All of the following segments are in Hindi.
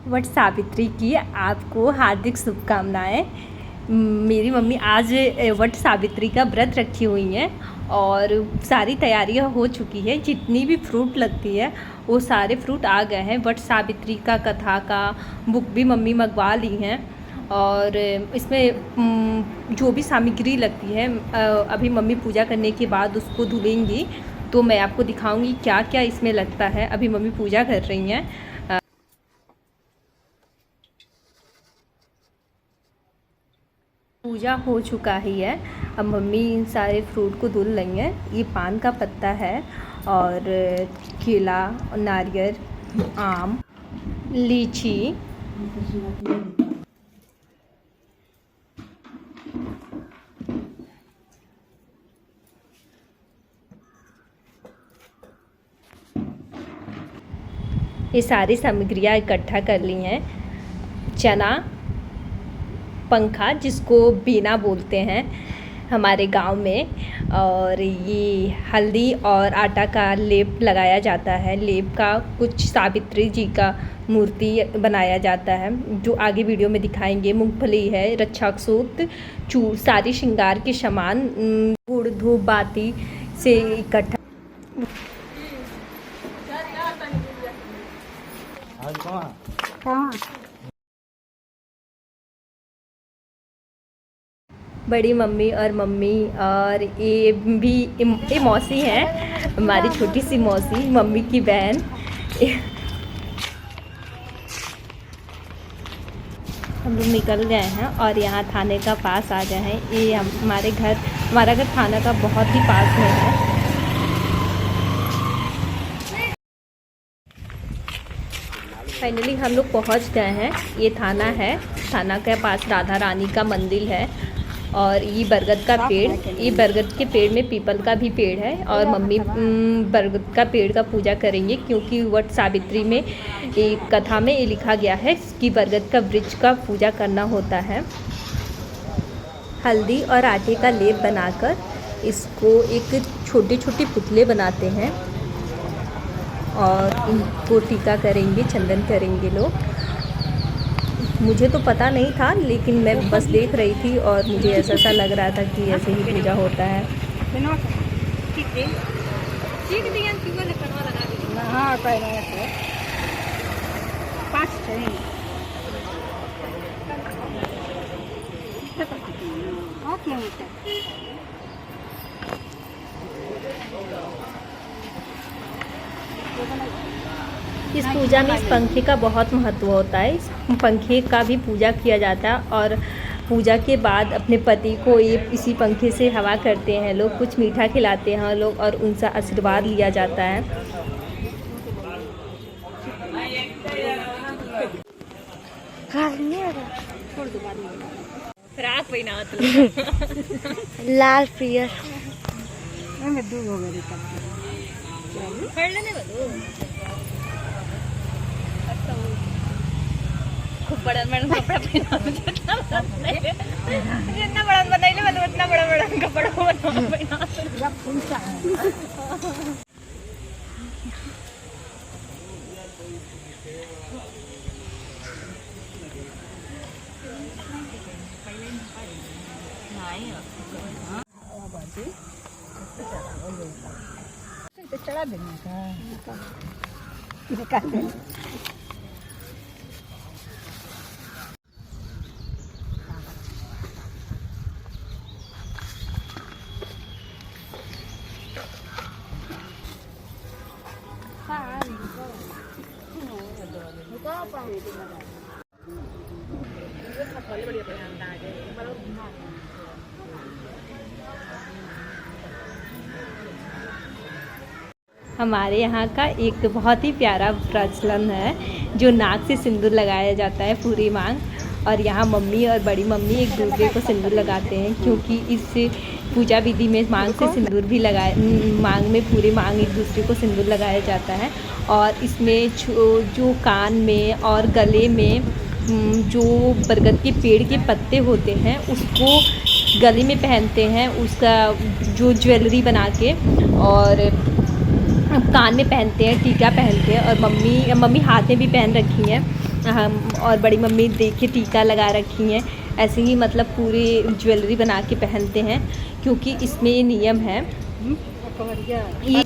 वट सावित्री की आपको हार्दिक शुभकामनाएं। मेरी मम्मी आज वट सावित्री का व्रत रखी हुई हैं और सारी तैयारियां हो चुकी है। जितनी भी फ्रूट लगती है वो सारे फ्रूट आ गए हैं। वट सावित्री का कथा का बुक भी मम्मी मंगवा ली हैं और इसमें जो भी सामग्री लगती है अभी मम्मी पूजा करने के बाद उसको धुलेंगी तो मैं आपको दिखाऊंगी क्या क्या इसमें लगता है। अभी मम्मी पूजा कर रही हैं। पूजा हो चुका ही है। अब मम्मी इन सारे फ्रूट को धुल रही हैं। ये पान का पत्ता है और केला, नारियल, आम, लीची, ये सारी सामग्रियाँ इकट्ठा कर ली हैं। चना, पंखा जिसको बीना बोलते हैं हमारे गांव में, और ये हल्दी और आटा का लेप लगाया जाता है। लेप का कुछ सावित्री जी का मूर्ति बनाया जाता है जो आगे वीडियो में दिखाएंगे। मूंगफली है, रक्षासूत्र, चूर, सारी श्रृंगार के सामान गुड़ धूप बाती से इकट्ठा। बड़ी मम्मी और ये मौसी है, हमारी छोटी सी मौसी, मम्मी की बहन। हम लोग निकल गए हैं और यहाँ थाने का पास आ गए हैं। ये हमारा घर थाना का बहुत ही पास में है। फाइनली हम लोग पहुँच गए हैं। ये थाना है। थाना के पास राधा रानी का मंदिर है और ये बरगद का पेड़, ये बरगद के पेड़ में पीपल का भी पेड़ है और मम्मी बरगद का पेड़ का पूजा करेंगे क्योंकि वट सावित्री में एक कथा में ये लिखा गया है कि बरगद का वृक्ष का पूजा करना होता है। हल्दी और आटे का लेप बनाकर इसको एक छोटे छोटे पुतले बनाते हैं और इनको टीका करेंगे, चंदन करेंगे लोग। मुझे तो पता नहीं था लेकिन मैं बस देख रही थी और मुझे ऐसा लग रहा था कि ऐसे ही पूजा होता है। इस पूजा में इस पंखे का बहुत महत्व होता है। इस पंखे का भी पूजा किया जाता है और पूजा के बाद अपने पति को ये इसी पंखे से हवा करते हैं लोग, कुछ मीठा खिलाते हैं लोग और उनसे आशीर्वाद लिया जाता है। लाल पियर खूब बड़ा मैडम कपड़ा पहना, जितना बड़ा बनाइले मतलब उतना बड़ा बड़ा कपड़ा पहना। चढ़ा देने का हमारे यहाँ का एक बहुत ही प्यारा प्रचलन है जो नाक से सिंदूर लगाया जाता है पूरी मांग, और यहाँ मम्मी और बड़ी मम्मी एक दूसरे को सिंदूर लगाते हैं क्योंकि इस पूजा विधि में मांग से सिंदूर भी मांग में पूरी मांग एक दूसरे को सिंदूर लगाया जाता है। और इसमें जो कान में और गले में जो बरगद के पेड़ के पत्ते होते हैं उसको गले में पहनते हैं, उसका जो ज्वेलरी बना के, और कान में पहनते हैं, टीका पहनते हैं, और मम्मी हाथ में भी पहन रखी हैं। हम और बड़ी मम्मी देखिए टीका लगा रखी हैं। ऐसे ही मतलब पूरी ज्वेलरी बना के पहनते हैं क्योंकि इसमें ये नियम है। ये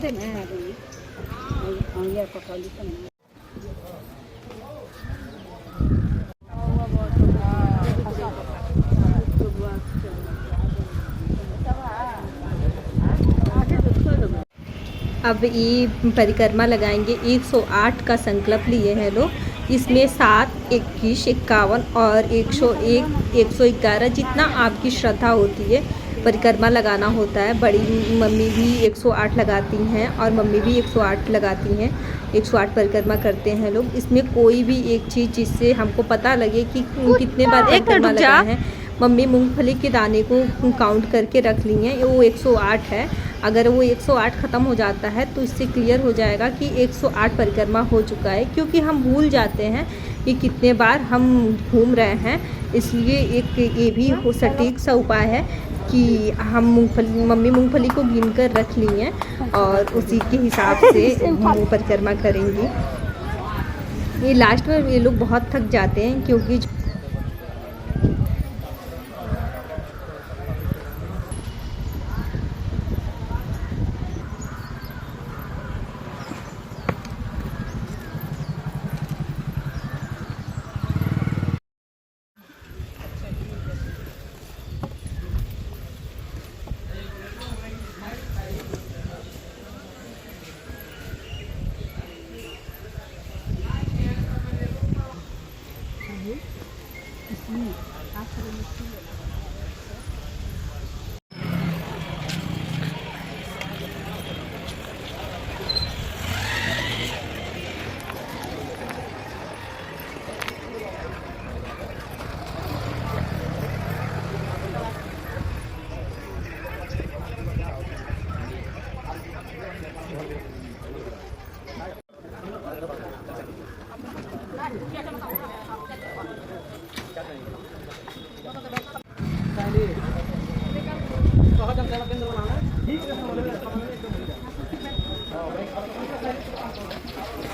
अब ये परिक्रमा लगाएंगे। 108 का संकल्प लिए हैं लोग। इसमें 7, 21, 51 और 101, 111 जितना आपकी श्रद्धा होती है परिक्रमा लगाना होता है। बड़ी मम्मी भी 108 लगाती हैं और मम्मी भी 108 लगाती हैं। 108 परिक्रमा करते हैं लोग। इसमें कोई भी एक चीज़ जिससे हमको पता लगे कि कितने बार परिक्रमा लगाए हैं। मम्मी मूंगफली के दाने को काउंट करके रख ली हैं, वो 108 है। अगर वो 108 ख़त्म हो जाता है तो इससे क्लियर हो जाएगा कि 108 परिक्रमा हो चुका है, क्योंकि हम भूल जाते हैं कि कितने बार हम घूम रहे हैं। इसलिए एक ये भी सटीक सा उपाय है कि हम मम्मी मूंगफली को गिन कर रख ली हैं और उसी के हिसाब से वो परिक्रमा करेंगी। ये लास्ट में ये लोग बहुत थक जाते हैं क्योंकि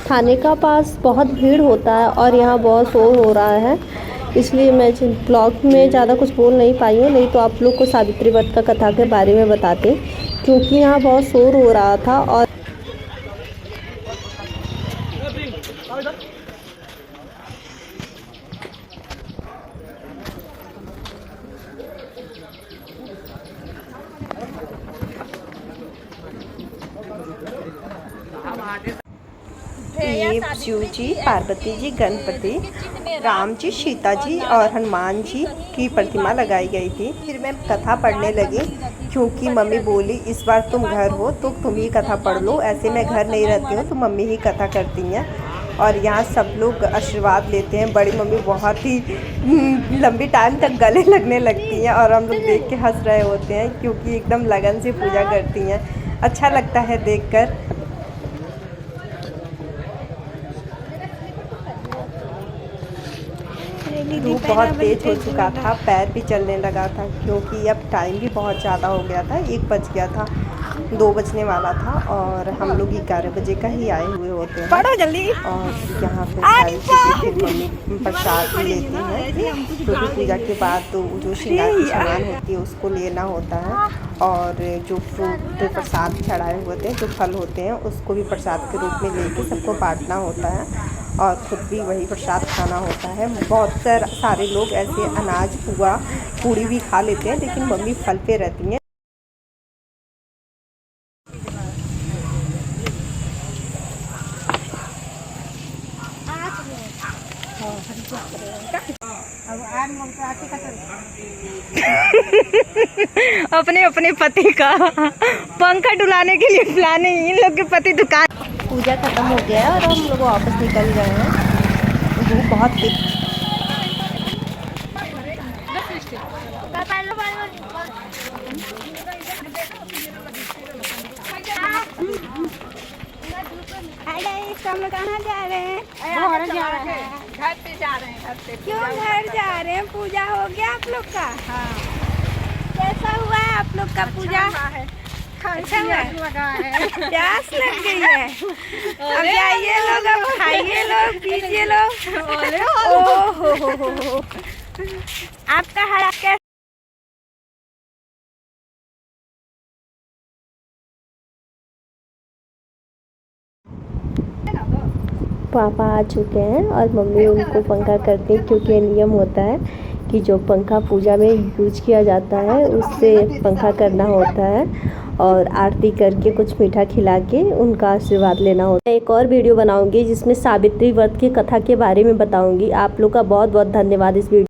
थाने का पास बहुत भीड़ होता है और यहाँ बहुत शोर हो रहा है, इसलिए मैं ब्लॉग में ज़्यादा कुछ बोल नहीं पाई हूँ। नहीं तो आप लोग को सावित्री व्रत का कथा के बारे में बताते, क्योंकि यहाँ बहुत शोर हो रहा था। और ये शिव जी, पार्वती जी, गणपति, राम जी, सीता जी और हनुमान जी की प्रतिमा लगाई गई थी। फिर मैं कथा पढ़ने लगी क्योंकि मम्मी बोली इस बार तुम घर हो तो तुम ही कथा पढ़ लो। ऐसे मैं घर नहीं रहती हूँ तो मम्मी ही कथा करती हैं और यहाँ सब लोग आशीर्वाद लेते हैं। बड़ी मम्मी बहुत ही लंबी टाइम तक गले लगने लगती हैं और हम लोग देख के हंस रहे होते हैं क्योंकि एकदम लगन से पूजा करती हैं। अच्छा लगता है देखकर। धूप बहुत तेज हो चुका था, पैर भी चलने लगा था क्योंकि अब टाइम भी बहुत ज़्यादा हो गया था। 1 बज गया था, 2 बजने वाला था और हम लोग 11 बजे का ही आए हुए होते हैं। पढ़ो जल्दी। और यहाँ पे सारी चीज़ें फिर मम्मी प्रसाद भी लेती हैं क्योंकि पूजा के बाद तो जो श्रृंगार की सामान होती है उसको लेना होता है और जो फ्रूट प्रसाद चढ़ाए हुए होते हैं, जो फल होते हैं उसको भी प्रसाद के रूप में लेके सबको बांटना होता है और ख़ुद भी वही प्रसाद खाना होता है। बहुत सारे लोग ऐसे अनाज, पुआ, पूड़ी भी खा लेते हैं, लेकिन मम्मी फल पे रहती हैं। अपने अपने पति का पंखा डुलाने के लिए बुलाने, इन लोग के पति दुकान। पूजा खत्म हो गया है और हम लोग वापस निकल गए हैं। धूप बहुत तेज। हम लोग कहाँ जा रहे हैं? घर जा रहे हैं। घर पे जा रहे हैं। घर पे क्यों घर जा रहे हैं? पूजा हो गया आप लोग का? हाँ। कैसा हुआ है आप लोग का पूजा? अच्छा हुआ है। प्यास लग गई है। अब जाइए लोग, अब खाइए लोग, पीजिए लोग। हो। आपका हरा कैसा? पापा आ चुके हैं और मम्मी उनको पंखा करती हैं, क्योंकि नियम होता है कि जो पंखा पूजा में यूज किया जाता है उससे पंखा करना होता है और आरती करके कुछ मीठा खिला के उनका आशीर्वाद लेना होता है। एक और वीडियो बनाऊंगी जिसमें सावित्री व्रत की कथा के बारे में बताऊंगी। आप लोग का बहुत बहुत धन्यवाद इस वीडियो